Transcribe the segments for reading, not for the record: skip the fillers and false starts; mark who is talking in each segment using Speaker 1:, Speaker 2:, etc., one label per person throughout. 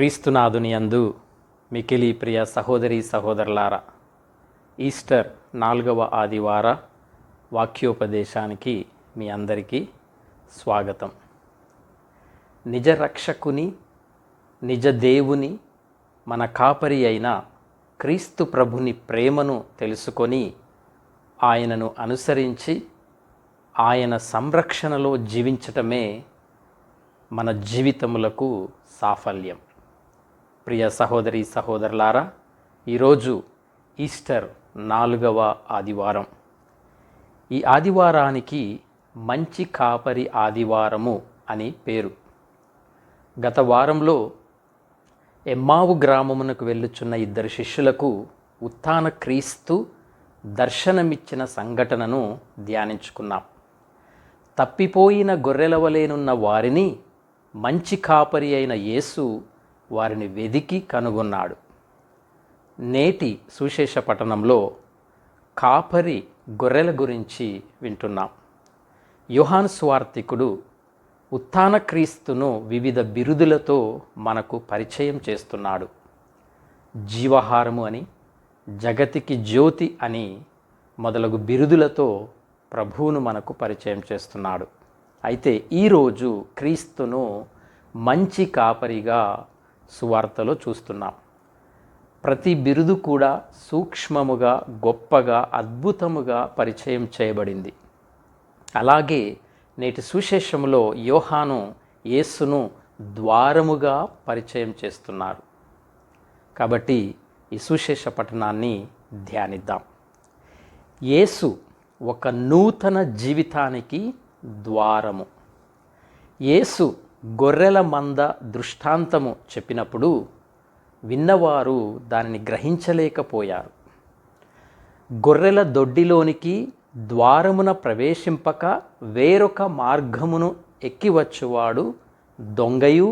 Speaker 1: క్రీస్తునాథుని యందు మికిలి ప్రియ సహోదరి సహోదరులారా, ఈస్టర్ 4వ ఆదివార వాక్యోపదేశానికి మీ అందరికీ స్వాగతం. నిజ రక్షకుని, నిజ దేవుని, మన కాపరి అయిన క్రీస్తు ప్రభుని ప్రేమను తెలుసుకొని ఆయనను అనుసరించి ఆయన సంరక్షణలో జీవించటమే మన జీవితములకు సాఫల్యం. ప్రియ సహోదరి సహోదరులారా, ఈరోజు ఈస్టర్ 4వ ఆదివారం. ఈ ఆదివారానికి మంచి కాపరి ఆదివారము అని పేరు. గత వారంలో ఎమ్మావు గ్రామమునకు వెళ్ళుచున్న 2 శిష్యులకు ఉత్థాన క్రీస్తు దర్శనమిచ్చిన సంఘటనను ధ్యానించుకున్నాం. తప్పిపోయిన గొర్రెల వలెనున్న వారిని మంచి కాపరి అయిన యేసు వారిని వెదికి కనుగొన్నాడు. నేటి సువిశేష పఠనంలో కాపరి గొర్రెల గురించి వింటున్నాం. యోహాను సువార్తికుడు ఉత్థాన క్రీస్తును వివిధ బిరుదులతో మనకు పరిచయం చేస్తున్నాడు. జీవాహారము అని, జగతికి జ్యోతి అని మొదలగు బిరుదులతో ప్రభువును మనకు పరిచయం చేస్తున్నాడు. అయితే ఈరోజు క్రీస్తును మంచి కాపరిగా సువార్తలో చూస్తున్నాం. ప్రతి బిరుదు కూడా సూక్ష్మముగా, గొప్పగా, అద్భుతముగా పరిచయం చేయబడింది. అలాగే నేటి సువిశేషములో యోహాను యేసును ద్వారముగా పరిచయం చేస్తున్నారు. కాబట్టి ఈ సువిశేష పఠనాన్ని ధ్యానిద్దాం. యేసు ఒక నూతన జీవితానికి ద్వారము. యేసు గొర్రెల మంద దృష్టాంతము చెప్పినప్పుడు విన్నవారు దానిని గ్రహించలేకపోయారు. గొర్రెల దొడ్డిలోనికి ద్వారమున ప్రవేశింపక వేరొక మార్గమును ఎక్కివచ్చువాడు దొంగయు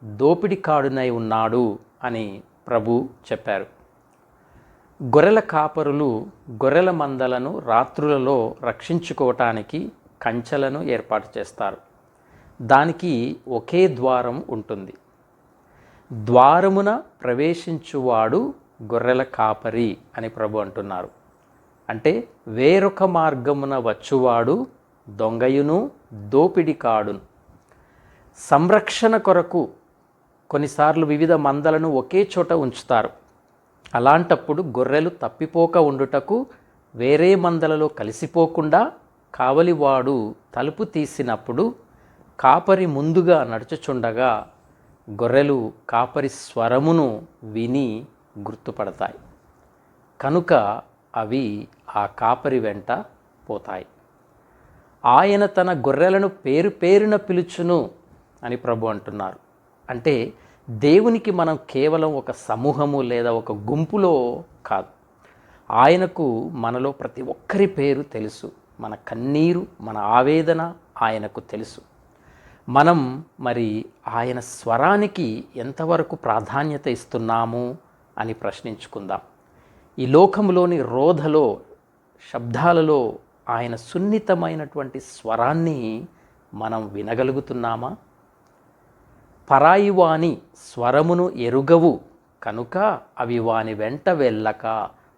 Speaker 1: దోపిడికాడునై ఉన్నాడు అని ప్రభు చెప్పారు. గొర్రెల కాపరులు గొర్రెల మందలను రాత్రులలో రక్షించుకోవటానికి కంచెలను ఏర్పాటు చేస్తారు. దానికి ఒకే ద్వారం ఉంటుంది. ద్వారమున ప్రవేశించువాడు గొర్రెల కాపరి అని ప్రభు అంటున్నారు. అంటే వేరొక మార్గమున వచ్చువాడు దొంగయును దోపిడికాడును. సంరక్షణ కొరకు కొన్నిసార్లు వివిధ మందలను ఒకే చోట ఉంచుతారు. అలాంటప్పుడు గొర్రెలు తప్పిపోక ఉండుటకు వేరే మందలలో కలిసిపోకుండా కావలివాడు తలుపు తీసినప్పుడు కాపరి ముందుగా నడుచుచుండగా గొర్రెలు కాపరి స్వరమును విని గుర్తుపడతాయి. కనుక అవి ఆ కాపరి వెంట పోతాయి. ఆయన తన గొర్రెలను పేరు పేరున పిలుచును అని ప్రభు అంటున్నారు. అంటే దేవునికి మనం కేవలం ఒక సమూహము లేదా ఒక గుంపులో కాదు. ఆయనకు మనలో ప్రతి ఒక్కరి పేరు తెలుసు. మన కన్నీరు, మన ఆవేదన ఆయనకు తెలుసు. మనం మరి ఆయన స్వరానికి ఎంతవరకు ప్రాధాన్యత ఇస్తున్నాము అని ప్రశ్నించుకుందాం. ఈ లోకంలోని రోధలో, శబ్దాలలో ఆయన సున్నితమైనటువంటి స్వరాన్ని మనం వినగలుగుతున్నామా? పరాయి వాని స్వరమును ఎరుగవు కనుక అవి వాని వెంట వెళ్ళక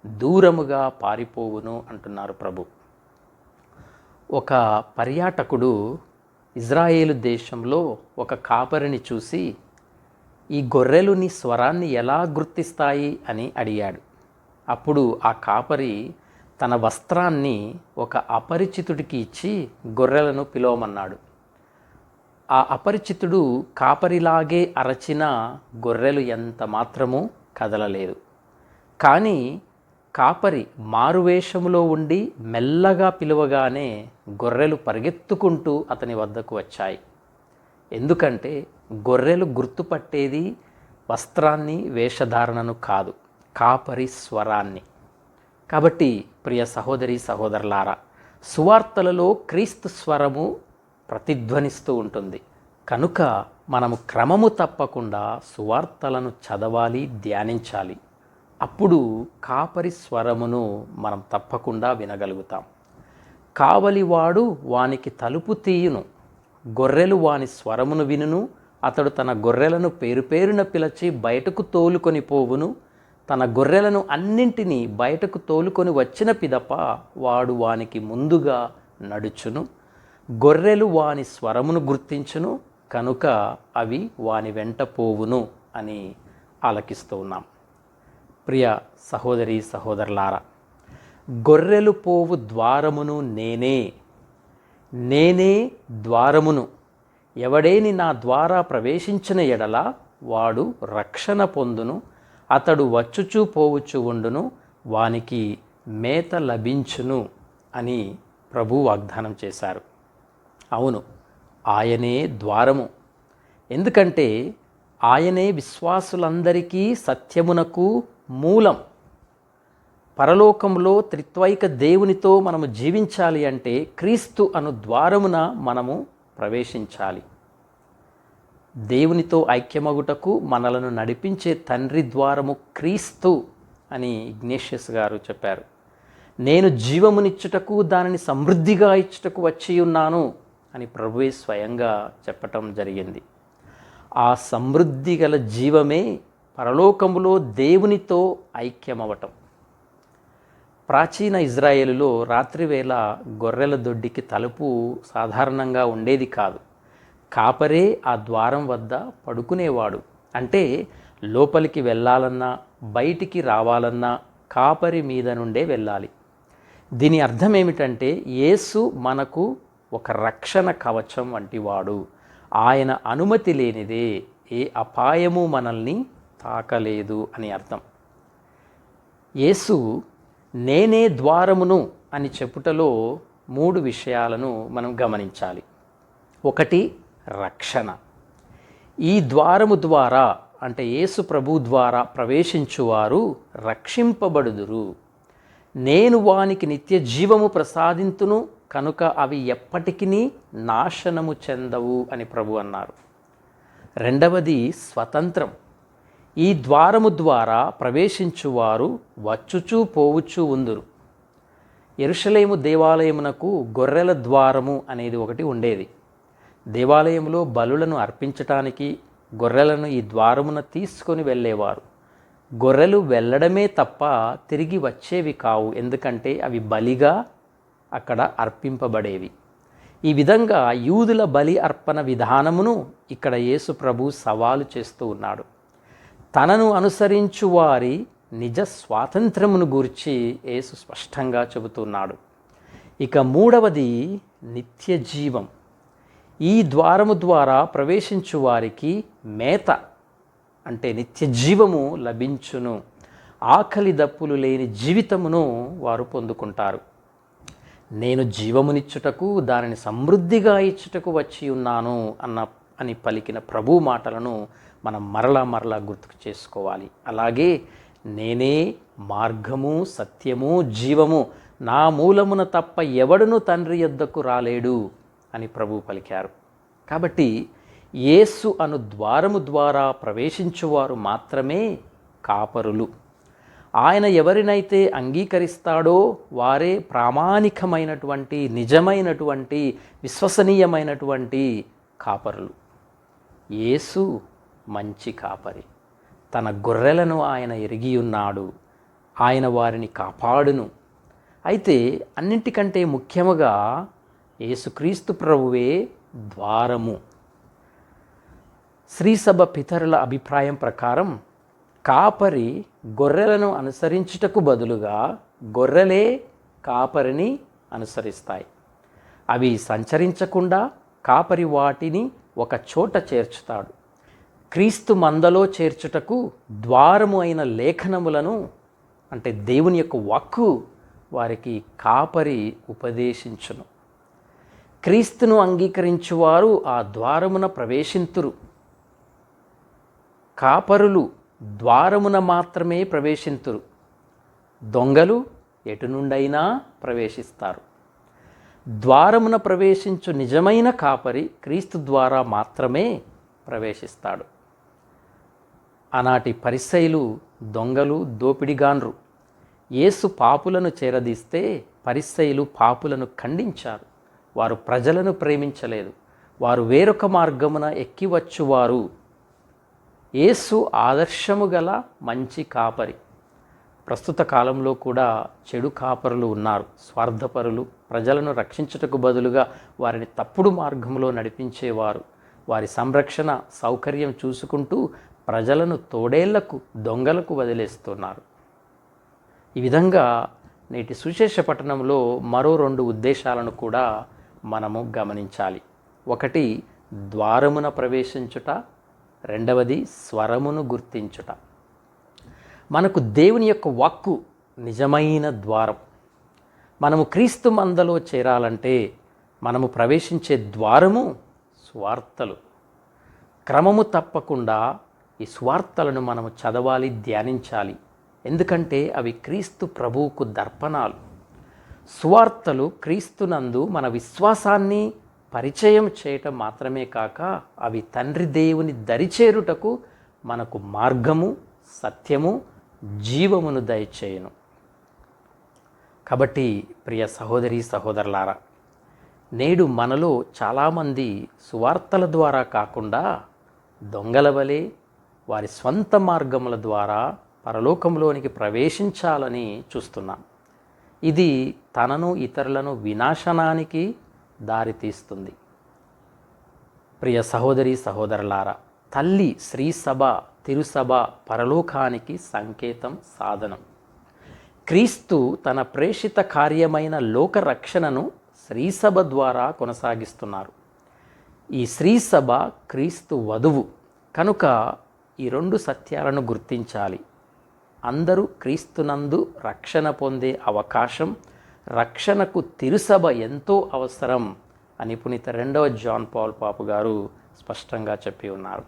Speaker 1: దూరముగా పారిపోవును అంటున్నారు ప్రభు. ఒక పర్యాటకుడు ఇజ్రాయేలు దేశంలో ఒక కాపరిని చూసి ఈ గొర్రెలు నీ స్వరాన్ని ఎలా గుర్తిస్తాయి అని అడిగాడు. అప్పుడు ఆ కాపరి తన వస్త్రాన్ని ఒక అపరిచితుడికి ఇచ్చి గొర్రెలను పిలవమన్నాడు. ఆ అపరిచితుడు కాపరిలాగే అరచిన గొర్రెలు ఎంత మాత్రమూ కదలలేదు. కానీ కాపరి మారువేషములో ఉండి మెల్లగా పిలువగానే గొర్రెలు పరిగెత్తుకుంటూ అతని వద్దకు వచ్చాయి. ఎందుకంటే గొర్రెలు గుర్తుపట్టేది వస్త్రాన్ని, వేషధారణను కాదు, కాపరి స్వరాన్ని. కాబట్టి ప్రియ సహోదరి సహోదరులారా, సువార్తలలో క్రీస్తు స్వరము ప్రతిధ్వనిస్తూ ఉంటుంది. కనుక మనము క్రమము తప్పకుండా సువార్తలను చదవాలి, ధ్యానించాలి. అప్పుడు కాపరి స్వరమును మనం తప్పకుండా వినగలుగుతాం. కావలివాడు వానికి తలుపు తీయును, గొర్రెలు వాని స్వరమును వినును, అతడు తన గొర్రెలను పేరున పిలిచి బయటకు తోలుకొని పోవును. తన గొర్రెలను అన్నింటినీ బయటకు తోలుకొని వచ్చిన పిదప వాడు వానికి ముందుగా నడుచును. గొర్రెలు వాని స్వరమును గుర్తించును కనుక అవి వాని వెంట పోవును అని ఆలకిస్తూ ఉన్నాం. ప్రియ సహోదరి సహోదరులారా, గొర్రెలు పోవు ద్వారమును నేనే ద్వారమును. ఎవడేని నా ద్వారా ప్రవేశించిన ఎడల వాడు రక్షణ పొందును. అతడు వచ్చుచూ పోవచ్చు ఉండును, వానికి మేత లభించును అని ప్రభు వాగ్దానం చేశారు. అవును, ఆయనే ద్వారము. ఎందుకంటే ఆయనే విశ్వాసులందరికీ సత్యమునకు మూలం. పరలోకంలో త్రిత్వైక దేవునితో మనము జీవించాలి అంటే క్రీస్తు అను ద్వారమున మనము ప్రవేశించాలి. దేవునితో ఐక్యమగుటకు మనలను నడిపించే తండ్రి ద్వారము క్రీస్తు అని ఇగ్నేషియస్ గారు చెప్పారు. నేను జీవమునిచ్చుటకు దానిని సమృద్ధిగా ఇచ్చుటకు వచ్చి ఉన్నాను అని ప్రభువే స్వయంగా చెప్పటం జరిగింది. ఆ సమృద్ధి గల జీవమే పరలోకములో దేవునితో ఐక్యమవటం. ప్రాచీన ఇజ్రాయేలులో రాత్రివేళ గొర్రెల దొడ్డికి తలుపు సాధారణంగా ఉండేది కాదు. కాపరే ఆ ద్వారం వద్ద పడుకునేవాడు. అంటే లోపలికి వెళ్ళాలన్నా బయటికి రావాలన్నా కాపరి మీద నుండే వెళ్ళాలి. దీని అర్థం ఏమిటంటే యేసు మనకు ఒక రక్షణ కవచం వంటివాడు. ఆయన అనుమతి లేనిదే ఏ అపాయము మనల్ని తాకలేదు అని అర్థం. యేసు నేనే ద్వారమును అని చెప్పుటలో 3 విషయాలను మనం గమనించాలి. 1, రక్షణ. ఈ ద్వారము ద్వారా అంటే యేసు ప్రభు ద్వారా ప్రవేశించువారు రక్షింపబడుదురు. నేను వానికి నిత్య జీవము ప్రసాదింతును కనుక అవి ఎప్పటికీ నాశనము చెందవు అని ప్రభు అన్నారు. 2, స్వతంత్రం. ఈ ద్వారము ద్వారా ప్రవేశించువారు వచ్చుచూ పోవుచూ ఉందురు. యెరూషలేము దేవాలయమునకు గొర్రెల ద్వారము అనేది ఒకటి ఉండేది. దేవాలయంలో బలులను అర్పించటానికి గొర్రెలను ఈ ద్వారమున తీసుకొని వెళ్ళేవారు. గొర్రెలు వెళ్ళడమే తప్ప తిరిగి వచ్చేవి కావు, ఎందుకంటే అవి బలిగా అక్కడ అర్పింపబడేవి. ఈ విధంగా యూదుల బలి అర్పణ విధానమును ఇక్కడ యేసు ప్రభు సవాలు చేస్తూ ఉన్నాడు. తనను అనుసరించు వారి నిజ స్వాతంత్రమును గూర్చి యేసు స్పష్టంగా చెబుతున్నాడు. ఇక 3వది నిత్య జీవం. ఈ ద్వారము ద్వారా ప్రవేశించు వారికి మేత అంటే నిత్య జీవము లభించును. ఆకలి దప్పులు లేని జీవితమును వారు పొందుకుంటారు. నేను జీవమునిచ్చుటకు దానిని సమృద్ధిగా ఇచ్చుటకు వచ్చి ఉన్నాను అని పలికిన ప్రభు మాటలను మనం మరలా గుర్తుకు చేసుకోవాలి. అలాగే నేనే మార్గము సత్యము జీవము, నా మూలమున తప్ప ఎవడును తండ్రి యొద్దకు రాలేడు అని ప్రభు పలికారు. కాబట్టి యేసు అను ద్వారము ద్వారా ప్రవేశించువారు మాత్రమే కాపరులు. ఆయన ఎవరినైతే అంగీకరిస్తాడో వారే ప్రామాణికమైనటువంటి నిజమైనటువంటి విశ్వసనీయమైనటువంటి కాపరులు. యేసు మంచి కాపరి. తన గొర్రెలను ఆయన ఎరిగి ఉన్నాడు. ఆయన వారిని కాపాడును. అయితే అన్నింటికంటే ముఖ్యముగా యేసుక్రీస్తు ప్రభువే ద్వారము. శ్రీసభ పితరుల అభిప్రాయం ప్రకారం కాపరి గొర్రెలను అనుసరించుటకు బదులుగా గొర్రెలే కాపరిని అనుసరిస్తాయి. అవి సంచరించకుండా కాపరి వాటిని ఒక చోట చేర్చుతాడు. క్రీస్తు మందలో చేర్చుటకు ద్వారము అయిన లేఖనములను అంటే దేవుని యొక్క వాక్కు వారికి కాపరి ఉపదేశించును. క్రీస్తును అంగీకరించువారు ఆ ద్వారమున ప్రవేశింతురు. కాపరులు ద్వారమున మాత్రమే ప్రవేశింతురు. దొంగలు ఎటు నుండైనా ప్రవేశిస్తారు. ద్వారమున ప్రవేశించు నిజమైన కాపరి క్రీస్తు ద్వారా మాత్రమే ప్రవేశిస్తాడు. ఆనాటి పరిసయ్యులు దొంగలు, దోపిడిగాండ్రు. యేసు పాపులను చేరదీస్తే పరిసయ్యులు పాపులను ఖండించారు. వారు ప్రజలను ప్రేమించలేదు, వారు వేరొక మార్గమున ఎక్కివచ్చువారు. యేసు ఆదర్శము గల మంచి కాపరి. ప్రస్తుత కాలంలో కూడా చెడు కాపరులు ఉన్నారు, స్వార్థపరులు. ప్రజలను రక్షించుటకు బదులుగా వారిని తప్పుడు మార్గంలో నడిపించేవారు. వారి సంరక్షణ సౌకర్యం చూసుకుంటూ ప్రజలను తోడేళ్లకు, దొంగలకు వదిలేస్తున్నారు. ఈ విధంగా నేటి సువిశేష పట్టణంలో మరో 2 ఉద్దేశాలను కూడా మనము గమనించాలి. ఒకటి ద్వారమున ప్రవేశించుట, రెండవది స్వరమును గుర్తించుట. మనకు దేవుని యొక్క వాక్కు నిజమైన ద్వారం. మనము క్రీస్తు మందలో చేరాలంటే మనము ప్రవేశించే ద్వారము స్వార్థలు. క్రమము తప్పకుండా ఈ స్వార్థలను మనము చదవాలి, ధ్యానించాలి. ఎందుకంటే అవి క్రీస్తు ప్రభువుకు దర్పణాలు. సువార్తలు క్రీస్తునందు మన విశ్వాసాన్ని పరిచయం చేయటం మాత్రమే కాక అవి తండ్రి దేవుని దరిచేరుటకు మనకు మార్గము, సత్యము, జీవమును దయచేయును. కాబట్టి ప్రియ సహోదరి సహోదరులారా, నేడు మనలో చాలామంది సువార్తల ద్వారా కాకుండా దొంగల వలె వారి స్వంత మార్గముల ద్వారా పరలోకంలోనికి ప్రవేశించాలని చూస్తున్నాం. ఇది తనను, ఇతరులను వినాశనానికి దారితీస్తుంది. ప్రియ సహోదరి సహోదరులారా, తల్లి శ్రీసభ, తిరుసభ పరలోకానికి సంకేతం, సాధనం. క్రీస్తు తన ప్రేషిత కార్యమైన లోక రక్షణను శ్రీసభ ద్వారా కొనసాగిస్తున్నారు. ఈ శ్రీసభ క్రీస్తు వధువు కనుక ఈ 2 సత్యాలను గుర్తించాలి. అందరూ క్రీస్తునందు రక్షణ పొందే అవకాశం, రక్షణకు తిరుసభ ఎంతో అవసరం అని పునీత 2వ జాన్ పాల్ పాపు గారు స్పష్టంగా చెప్పి ఉన్నారు.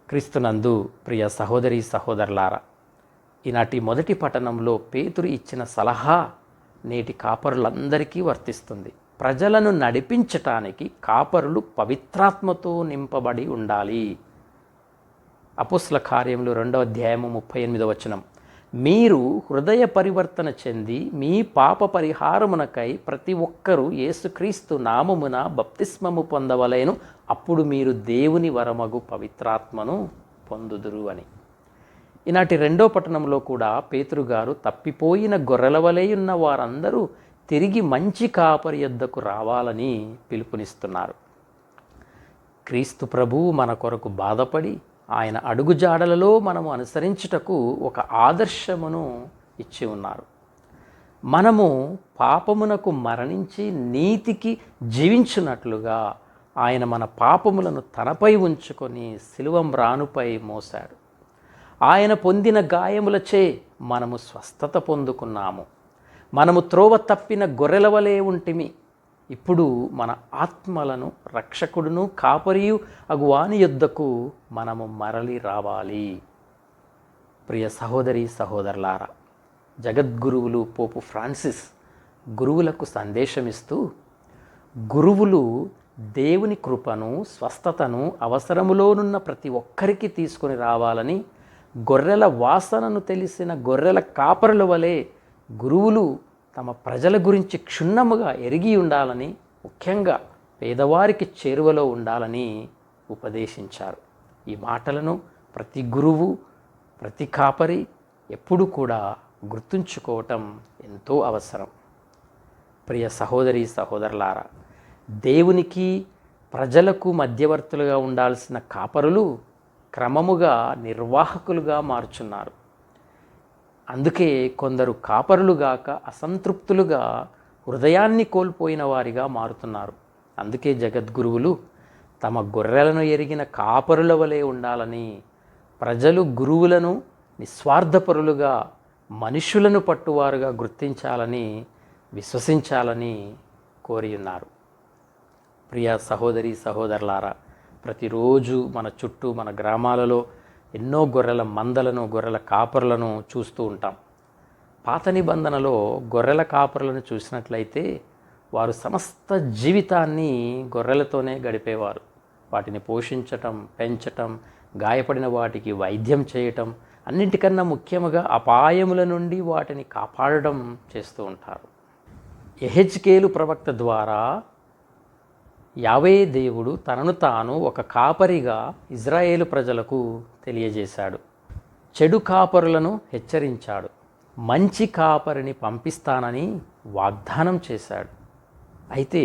Speaker 1: క్రీస్తునందు ప్రియ సహోదరి సహోదరులారా, ఈనాటి మొదటి పట్టణంలో పేతురు ఇచ్చిన సలహా నేటి కాపరులందరికీ వర్తిస్తుంది. ప్రజలను నడిపించటానికి కాపరులు పవిత్రాత్మతో నింపబడి ఉండాలి. అపోస్తల కార్యములు 2వ అధ్యాయము 38వ వచనం, మీరు హృదయ పరివర్తన చెంది మీ పాప పరిహారమునకై ప్రతి ఒక్కరూ యేసుక్రీస్తు నామమున బప్తిస్మము పొందవలెను, అప్పుడు మీరు దేవుని వరమగు పవిత్రాత్మను పొందుదురు అని. ఈనాటి 2వ పట్టణంలో కూడా పేతురు గారు తప్పిపోయిన గొర్రెల వలె ఉన్న వారందరూ తిరిగి మంచి కాపరి యొద్దకు రావాలని పిలుపునిస్తున్నారు. క్రీస్తు ప్రభువు మన కొరకు బాధపడి ఆయన అడుగుజాడలలో మనము అనుసరించుటకు ఒక ఆదర్శమును ఇచ్చి ఉన్నారు. మనము పాపమునకు మరణించి నీతికి జీవించున్నట్లుగా ఆయన మన పాపములను తనపై ఉంచుకొని శిలువ మ్రానుపై మోశాడు. ఆయన పొందిన గాయములచే మనము స్వస్థత పొందుకున్నాము. మనము త్రోవ తప్పిన గొర్రెల వలె ఉంటిమి. ఇప్పుడు మన ఆత్మలను రక్షకుడును కాపరియు అగువాని యొద్దకు మనము మరలి రావాలి. ప్రియ సహోదరి సహోదరులారా, జగద్గురువులు పోపు ఫ్రాన్సిస్ గురువులకు సందేశమిస్తూ, గురువులు దేవుని కృపను, స్వస్థతను అవసరములోనున్న ప్రతి ఒక్కరికి తీసుకొని రావాలని, గొర్రెల వాసనను తెలిసిన గొర్రెల కాపరుల వలె గురువులు తమ ప్రజల గురించి క్షుణ్ణముగా ఎరిగి ఉండాలని, ముఖ్యంగా పేదవారికి చేరువలో ఉండాలని ఉపదేశించారు. ఈ మాటలను ప్రతి గురువు, ప్రతి కాపరి ఎప్పుడు కూడా గుర్తుంచుకోవటం ఎంతో అవసరం. ప్రియ సహోదరి సహోదరులారా, దేవునికి ప్రజలకు మధ్యవర్తులుగా ఉండాల్సిన కాపరులు క్రమముగా నిర్వాహకులుగా మారుచున్నారు. అందుకే కొందరు కాపరులుగాక అసంతృప్తులుగా హృదయాన్ని కోల్పోయిన వారిగా మారుతున్నారు. అందుకే జగద్గురువులు తమ గొర్రెలను ఎరిగిన కాపరుల వలె ఉండాలని, ప్రజలు గురువులను నిస్వార్థపరులుగా, మనుషులను పట్టువారుగా గుర్తించాలని, విశ్వసించాలని కోరి ఉన్నారు. ప్రియ సహోదరి సహోదరులారా, ప్రతిరోజు మన చుట్టూ, మన గ్రామాలలో ఎన్నో గొర్రెల మందలను, గొర్రెల కాపరులను చూస్తూ ఉంటాం. పాత నిబంధనలో గొర్రెల కాపరులను చూసినట్లయితే వారు సమస్త జీవితాన్ని గొర్రెలతోనే గడిపేవారు. వాటిని పోషించటం, పెంచటం, గాయపడిన వాటికి వైద్యం చేయటం, అన్నింటికన్నా ముఖ్యంగా అపాయముల నుండి వాటిని కాపాడడం చేస్తూ ఉంటారు. యెహెజ్కేలు ప్రవక్త ద్వారా యావే దేవుడు తనను తాను ఒక కాపరిగా ఇజ్రాయేలు ప్రజలకు తెలియజేశాడు. చెడు కాపరులను హెచ్చరించాడు. మంచి కాపరిని పంపిస్తానని వాగ్దానం చేశాడు. అయితే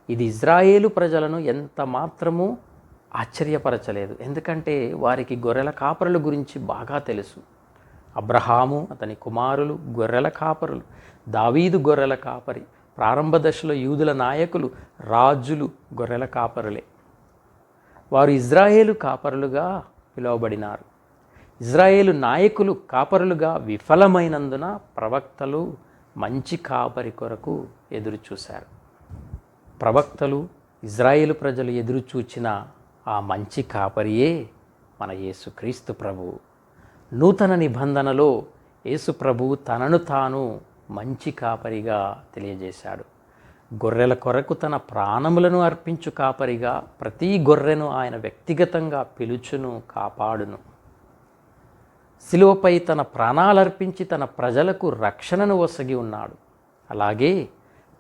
Speaker 1: ఇది ఇజ్రాయేలు ప్రజలను ఎంత మాత్రమూ ఆశ్చర్యపరచలేదు. ఎందుకంటే వారికి గొర్రెల కాపరుల గురించి బాగా తెలుసు. అబ్రహాము, అతని కుమారులు గొర్రెల కాపరులు. దావీదు గొర్రెల కాపరి. ప్రారంభ దశలో యూదుల నాయకులు, రాజులు గొర్రెల కాపరులే. వారు ఇజ్రాయేలు కాపరులుగా పిలువబడినారు. ఇజ్రాయేలు నాయకులు కాపరులుగా విఫలమైనందున ప్రవక్తలు మంచి కాపరి కొరకు ఎదురుచూశారు. ప్రవక్తలు, ఇజ్రాయేలు ప్రజలు ఎదురుచూచిన ఆ మంచి కాపరియే మన యేసుక్రీస్తు ప్రభువు. నూతన నిబంధనలో యేసు ప్రభువు తనను తాను మంచి కాపరిగా తెలియజేశాడు. గొర్రెల కొరకు తన ప్రాణములను అర్పించు కాపరిగా ప్రతి గొర్రెను ఆయన వ్యక్తిగతంగా పిలుచును, కాపాడును. శిలువపై తన ప్రాణాలర్పించి తన ప్రజలకు రక్షణను ఒసగి ఉన్నాడు. అలాగే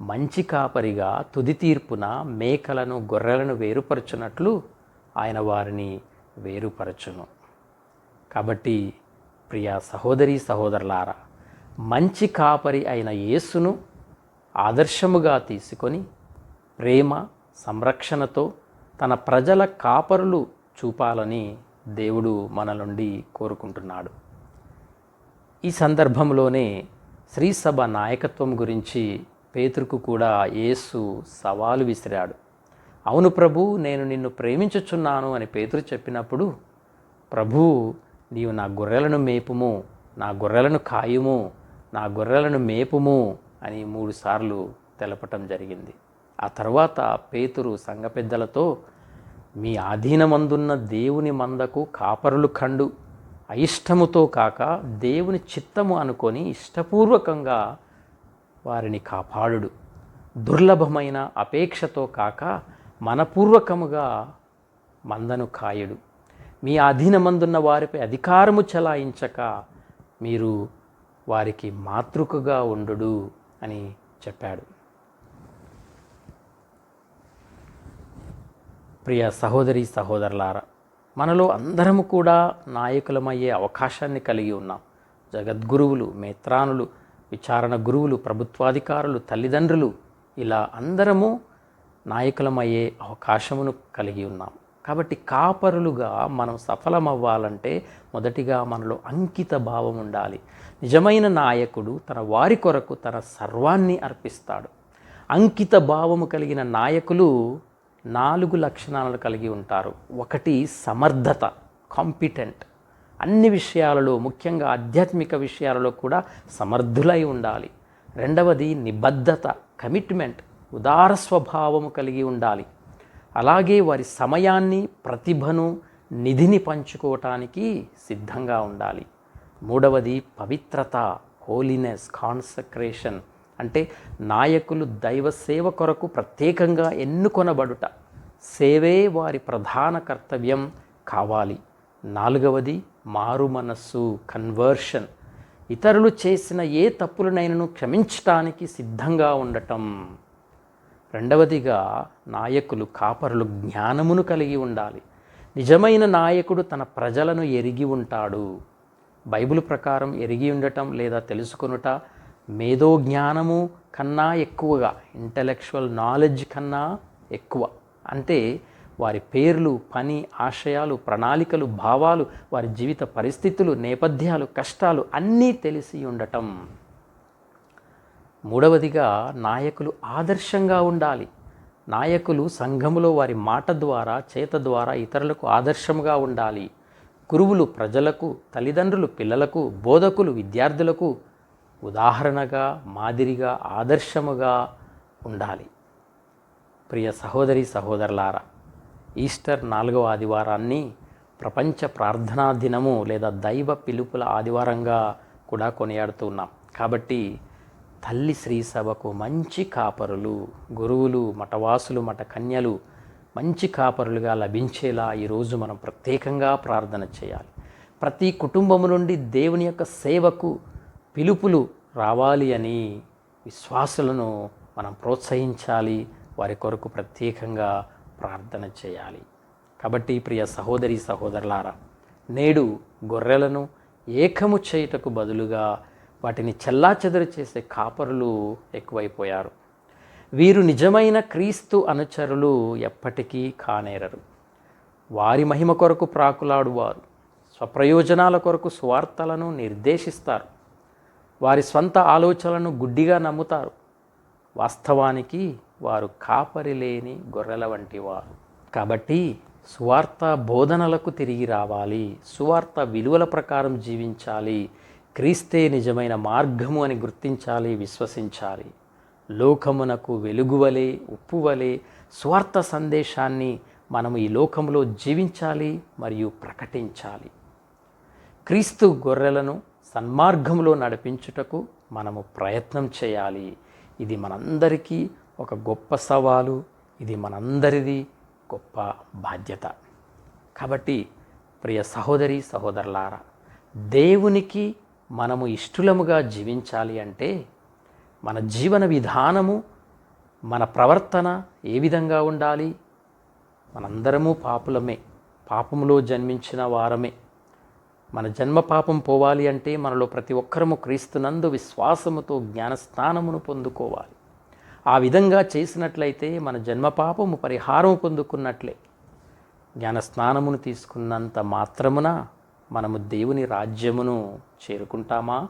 Speaker 1: మంచి కాపరిగా తుది తీర్పున మేకలను, గొర్రెలను వేరుపరచునట్లు ఆయన వారిని వేరుపరచును. కాబట్టి ప్రియ సహోదరీ సహోదరులారా, మంచి కాపరి అయిన యేసును ఆదర్శముగా తీసుకొని ప్రేమ, సంరక్షణతో తన ప్రజల కాపరులు చూపాలని దేవుడు మన నుండి కోరుకుంటున్నాడు. ఈ సందర్భంలోనే శ్రీసభ నాయకత్వం గురించి పేతురుకు కూడా యేసు సవాలు విసిరాడు. అవును ప్రభు, నేను నిన్ను ప్రేమించుచున్నాను అని పేతురు చెప్పినప్పుడు, ప్రభు నీవు నా గొర్రెలను మేపుము, నా గొర్రెలను కాయుము, నా గొర్రెలను మేపుము అని 3 సార్లు తెలపటం జరిగింది. ఆ తర్వాత పేతురు సంఘ పెద్దలతో, మీ ఆధీనమందున్న దేవుని మందకు కాపరులు కండు, అయిష్టముతో కాక దేవుని చిత్తము అనుకొని ఇష్టపూర్వకంగా వారిని కాపాడుడు, దుర్లభమైన అపేక్షతో కాక మనపూర్వకముగా మందను కాయుడు, మీ ఆధీనమందున్న వారిపై అధికారము చెలాయించక మీరు వారికి మాతృకగా ఉండుడు అని చెప్పాడు. ప్రియ సహోదరి సహోదరులారా, మనలో అందరము కూడా నాయకులమయ్యే అవకాశాన్ని కలిగి ఉన్నాం. జగద్గురువులు, మేత్రానులు, విచారణ గురువులు, ప్రభుత్వాధికారులు, తల్లిదండ్రులు, ఇలా అందరము నాయకులమయ్యే అవకాశమును కలిగి ఉన్నాం. కాబట్టి కాపరులుగా మనం సఫలమవ్వాలంటే మొదటిగా మనలో అంకిత భావం ఉండాలి. నిజమైన నాయకుడు తన వారి కొరకు తన సర్వాన్ని అర్పిస్తాడు. అంకిత భావము కలిగిన నాయకులు 4 లక్షణాలను కలిగి ఉంటారు. 1 సమర్థత, కాంపిటెంట్. అన్ని విషయాలలో, ముఖ్యంగా ఆధ్యాత్మిక విషయాలలో కూడా సమర్థులై ఉండాలి. 2వది నిబద్ధత, కమిట్మెంట్, ఉదార స్వభావము కలిగి ఉండాలి. అలాగే వారి సమయాన్ని, ప్రతిభను, నిధిని పంచుకోవటానికి సిద్ధంగా ఉండాలి. 3వది పవిత్రత, హోలీనెస్, కాన్సక్రేషన్. అంటే నాయకులు దైవ సేవ కొరకు ప్రత్యేకంగా ఎన్నుకొనబడుట, సేవే వారి ప్రధాన కర్తవ్యం కావాలి. 4వది మారు మనస్సు, కన్వర్షన్. ఇతరులు చేసిన ఏ తప్పులనైనను క్షమించటానికి సిద్ధంగా ఉండటం. 2వదిగా నాయకులు, కాపరులు జ్ఞానమును కలిగి ఉండాలి. నిజమైన నాయకుడు తన ప్రజలను ఎరిగి ఉంటాడు. బైబిల్ ప్రకారం ఎరిగి ఉండటం లేదా తెలుసుకొనుట మేధో జ్ఞానము కన్నా ఎక్కువగా, ఇంటలెక్చువల్ నాలెడ్జ్ కన్నా ఎక్కువ. అంటే వారి పేర్లు, పని, ఆశయాలు, ప్రణాళికలు, భావాలు, వారి జీవిత పరిస్థితులు, నేపథ్యాలు, కష్టాలు అన్నీ తెలిసి ఉండటం. 3వదిగా నాయకులు ఆదర్శంగా ఉండాలి. నాయకులు సంఘములో వారి మాట ద్వారా, చేత ద్వారా ఇతరులకు ఆదర్శముగా ఉండాలి. గురువులు ప్రజలకు, తల్లిదండ్రులు పిల్లలకు, బోధకులు విద్యార్థులకు ఉదాహరణగా, మాదిరిగా, ఆదర్శముగా ఉండాలి. ప్రియ సహోదరి సహోదరులారా, ఈస్టర్ 4వ ఆదివారాన్ని ప్రపంచ ప్రార్థనా దినము లేదా దైవ పిలుపుల ఆదివారంగా కూడా కొనియాడుతూ ఉన్నాం. కాబట్టి తల్లి శ్రీ సభకు మంచి కాపరులు, గురువులు, మఠవాసులు, మఠ కన్యలు మంచి కాపరులుగా లభించేలా ఈరోజు మనం ప్రత్యేకంగా ప్రార్థన చేయాలి. ప్రతి కుటుంబము నుండి దేవుని యొక్క సేవకు పిలుపులు రావాలి అని విశ్వాసులను మనం ప్రోత్సహించాలి, వారి కొరకు ప్రత్యేకంగా ప్రార్థన చేయాలి. కాబట్టి ప్రియ సహోదరి సహోదరులారా, నేడు గొర్రెలను ఏకము చేయుటకు బదులుగా వాటిని చెల్లాచెదరు చేసే కాపరులు ఎక్కువైపోయారు. వీరు నిజమైన క్రీస్తు అనుచరులు ఎప్పటికీ కానేరరు. వారి మహిమ కొరకు ప్రాకులాడువారు స్వప్రయోజనాల కొరకు సువార్తలను నిర్దేశిస్తారు. వారి స్వంత ఆలోచనలను గుడ్డిగా నమ్ముతారు. వాస్తవానికి వారు కాపరి లేని గొర్రెల వంటి వారు. కాబట్టి సువార్త బోధనలకు తిరిగి రావాలి. సువార్త విలువల ప్రకారం జీవించాలి. క్రీస్తే నిజమైన మార్గము అని గుర్తించాలి, విశ్వసించాలి. లోకమునకు వెలుగువలే, ఉప్పువలే సువార్త సందేశాన్ని మనము ఈ లోకంలో జీవించాలి మరియు ప్రకటించాలి. క్రీస్తు గొర్రెలను సన్మార్గంలో నడిపించుటకు మనము ప్రయత్నం చేయాలి. ఇది మనందరికీ ఒక గొప్ప సవాలు. ఇది మనందరిది గొప్ప బాధ్యత. కాబట్టి ప్రియ సహోదరి సహోదరులారా, దేవునికి మనము ఇష్టలముగా జీవించాలి అంటే మన జీవన విధానము, మన ప్రవర్తన ఏ విధంగా ఉండాలి? మనందరము పాపులమే, పాపములో జన్మించిన వారమే. మన జన్మ పాపం పోవాలి అంటే మనలో ప్రతి ఒక్కరము క్రీస్తునందు విశ్వాసముతో జ్ఞానస్నానమును పొందుకోవాలి. ఆ విధంగా చేసినట్లయితే మన జన్మ పాపము పరిహారం పొందుకున్నట్లే. జ్ఞానస్నానమును తీసుకున్నంత మాత్రమున మనము దేవుని రాజ్యమును చేరుకుంటామా?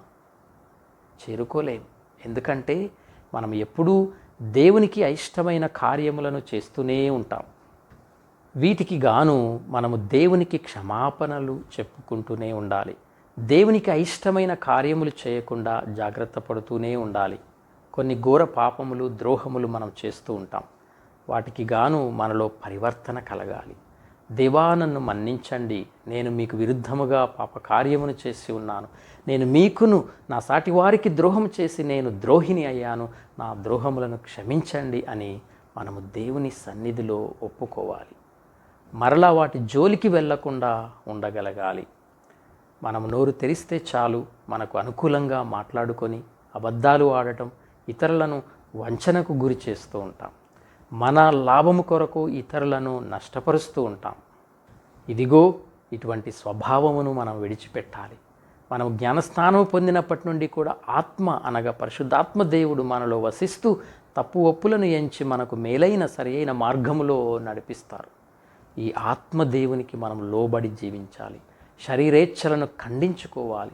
Speaker 1: చేరుకోలేము. ఎందుకంటే మనం ఎప్పుడూ దేవునికి అయిష్టమైన కార్యములను చేస్తూనే ఉంటాం. వీటికి గాను మనము దేవునికి క్షమాపణలు చెప్పుకుంటూనే ఉండాలి. దేవునికి అయిష్టమైన కార్యములు చేయకుండా జాగ్రత్త పడుతూనే ఉండాలి. కొన్ని ఘోర పాపములు, ద్రోహములు మనం చేస్తూ ఉంటాం. వాటికి గాను మనలో పరివర్తన కలగాలి. దేవా, నన్ను మన్నించండి, నేను మీకు విరుద్ధముగా పాప కార్యమును చేసి ఉన్నాను, నేను మీకును నా సాటి వారికి ద్రోహం చేసి నేను ద్రోహిని అయ్యాను, నా ద్రోహములను క్షమించండి అని మనము దేవుని సన్నిధిలో ఒప్పుకోవాలి. మరలా వాటి జోలికి వెళ్లకుండా ఉండగలగాలి. మనం నోరు తెరిస్తే చాలు మనకు అనుకూలంగా మాట్లాడుకొని అబద్ధాలు ఆడటం, ఇతరులను వంచనకు గురి చేస్తూ ఉంటాం. మన లాభము కొరకు ఇతరులను నష్టపరుస్తూ ఉంటాం. ఇదిగో ఇటువంటి స్వభావమును మనం విడిచిపెట్టాలి. మనం జ్ఞానస్నానం పొందినప్పటి నుండి కూడా ఆత్మ అనగా పరిశుద్ధాత్మ దేవుడు మనలో వసిస్తూ తప్పు ఒప్పులను ఎంచి మనకు మేలైన సరియైన మార్గములో నడిపిస్తారు. ఈ ఆత్మదేవునికి మనం లోబడి జీవించాలి. శరీరేచ్ఛలను ఖండించుకోవాలి.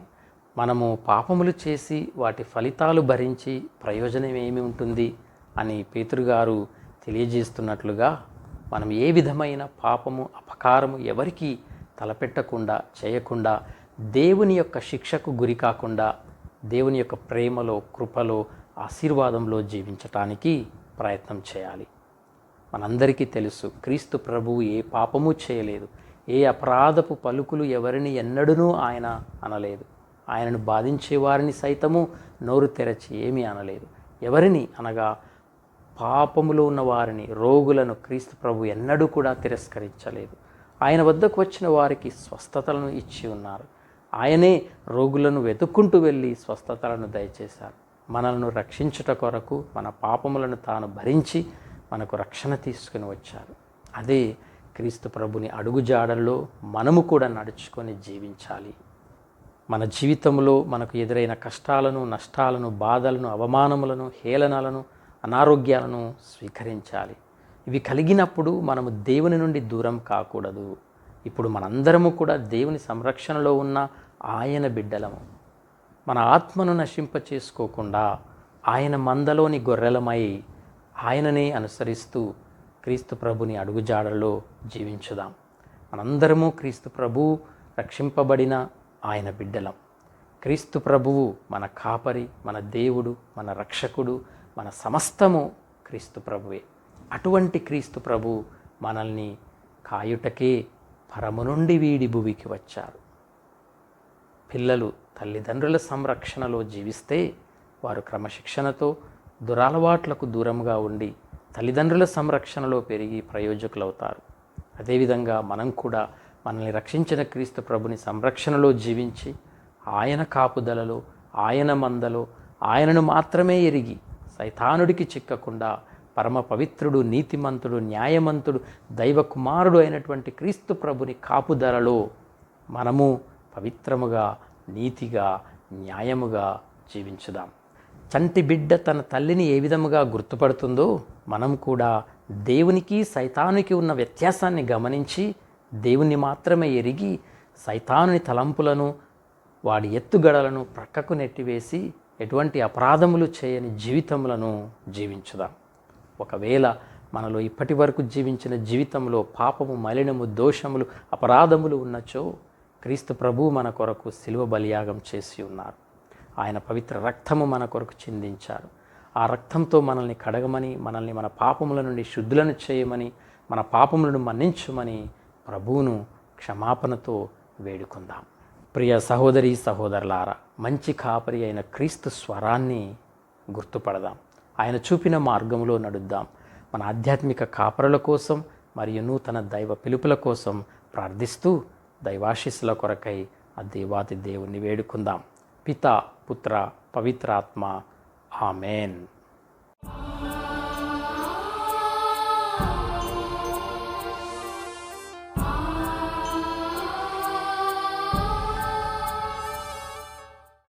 Speaker 1: మనము పాపములు చేసి వాటి ఫలితాలు భరించి ప్రయోజనం ఏమి ఉంటుంది అని పేతురు గారు తెలియజేస్తున్నట్లుగా మనం ఏ విధమైన పాపము, అపకారము ఎవరికి తలపెట్టకుండా, చేయకుండా, దేవుని యొక్క శిక్షకు గురి కాకుండా దేవుని యొక్క ప్రేమలో, కృపలో, ఆశీర్వాదంలో జీవించటానికి ప్రయత్నం చేయాలి. మనందరికీ తెలుసు, క్రీస్తు ప్రభువు ఏ పాపము చేయలేదు. ఏ అపరాధపు పలుకులు ఎవరిని ఎన్నడూనూ ఆయన అనలేదు. ఆయనను బాధించే వారిని సైతము నోరు తెరచి ఏమీ అనలేదు. ఎవరిని అనగా పాపములో ఉన్న వారిని, రోగులను క్రీస్తు ప్రభు ఎన్నడూ కూడా తిరస్కరించలేదు. ఆయన వద్దకు వచ్చిన వారికి స్వస్థతలను ఇచ్చి ఉన్నారు. ఆయనే రోగులను వెతుక్కుంటూ వెళ్ళి స్వస్థతలను దయచేశారు. మనల్ని రక్షించుట కొరకు మన పాపములను తాను భరించి మనకు రక్షణ తీసుకుని వచ్చారు. అదే క్రీస్తు ప్రభుని అడుగుజాడల్లో మనము కూడా నడుచుకొని జీవించాలి. మన జీవితంలో మనకు ఎదురైన కష్టాలను, నష్టాలను, బాధలను, అవమానములను, హేళనలను, అనారోగ్యాలను స్వీకరించాలి. ఇవి కలిగినప్పుడు మనము దేవుని నుండి దూరం కాకూడదు. ఇప్పుడు మనందరము కూడా దేవుని సంరక్షణలో ఉన్న ఆయన బిడ్డలము. మన ఆత్మను నశింపచేసుకోకుండా ఆయన మందలోని గొర్రెలమై ఆయననే అనుసరిస్తూ క్రీస్తు ప్రభుని అడుగుజాడల్లో జీవించుదాం. మనందరము క్రీస్తు ప్రభువు రక్షింపబడిన ఆయన బిడ్డలం. క్రీస్తు ప్రభువు మన కాపరి, మన దేవుడు, మన రక్షకుడు, మన సమస్తము క్రీస్తు ప్రభువే. అటువంటి క్రీస్తు ప్రభు మనల్ని కాయుటకే పరము నుండి వీడి భువికి వచ్చారు. పిల్లలు తల్లిదండ్రుల సంరక్షణలో జీవిస్తే వారు క్రమశిక్షణతో, దురలవాట్లకు దూరంగా ఉండి తల్లిదండ్రుల సంరక్షణలో పెరిగి ప్రయోజకులవుతారు. అదేవిధంగా మనం కూడా మనల్ని రక్షించిన క్రీస్తు ప్రభుని సంరక్షణలో జీవించి ఆయన కాపుదలలో, ఆయన మందలో ఆయనను మాత్రమే ఎరిగి సైతానుడికి చిక్కకుండా పరమ పవిత్రుడు, నీతిమంతుడు, న్యాయమంతుడు, దైవ కుమారుడు అయినటువంటి క్రీస్తు ప్రభుని కాపుదలలో మనము పవిత్రముగా, నీతిగా, న్యాయముగా జీవించుదాం. చంటి బిడ్డ తన తల్లిని ఏ విధముగా గుర్తుపడుతుందో మనం కూడా దేవునికి సైతానునికి ఉన్న వ్యత్యాసాన్ని గమనించి దేవుణ్ణి మాత్రమే ఎరిగి సైతానుని తలంపులను, వాడి ఎత్తుగడలను ప్రక్కకు నెట్టివేసి ఎటువంటి అపరాధములు చేయని జీవితములను జీవించుదాం. ఒకవేళ మనలో ఇప్పటి వరకు జీవించిన జీవితంలో పాపము, మలినము, దోషములు, అపరాధములు ఉన్నచో క్రీస్తు ప్రభువు మన కొరకు శిలువ బలియాగం చేసి ఉన్నారు. ఆయన పవిత్ర రక్తము మన కొరకు చిందించారు. ఆ రక్తంతో మనల్ని కడగమని, మనల్ని మన పాపముల నుండి శుద్ధులను చేయమని, మన పాపములను మన్నించుమని ప్రభువును క్షమాపణతో వేడుకుందాం. ప్రియ సహోదరి సహోదరులారా, మంచి కాపరి అయిన క్రీస్తు స్వరాన్ని గుర్తుపడదాం. ఆయన చూపిన మార్గంలో నడుద్దాం. మన ఆధ్యాత్మిక కాపరుల కోసం మరియు నూతన దైవ పిలుపుల కోసం ప్రార్థిస్తూ దైవాశీస్సుల కొరకై ఆ దేవాతి దేవుణ్ణి వేడుకుందాం. పిత, పుత్ర, పవిత్రాత్మ. ఆమెన్.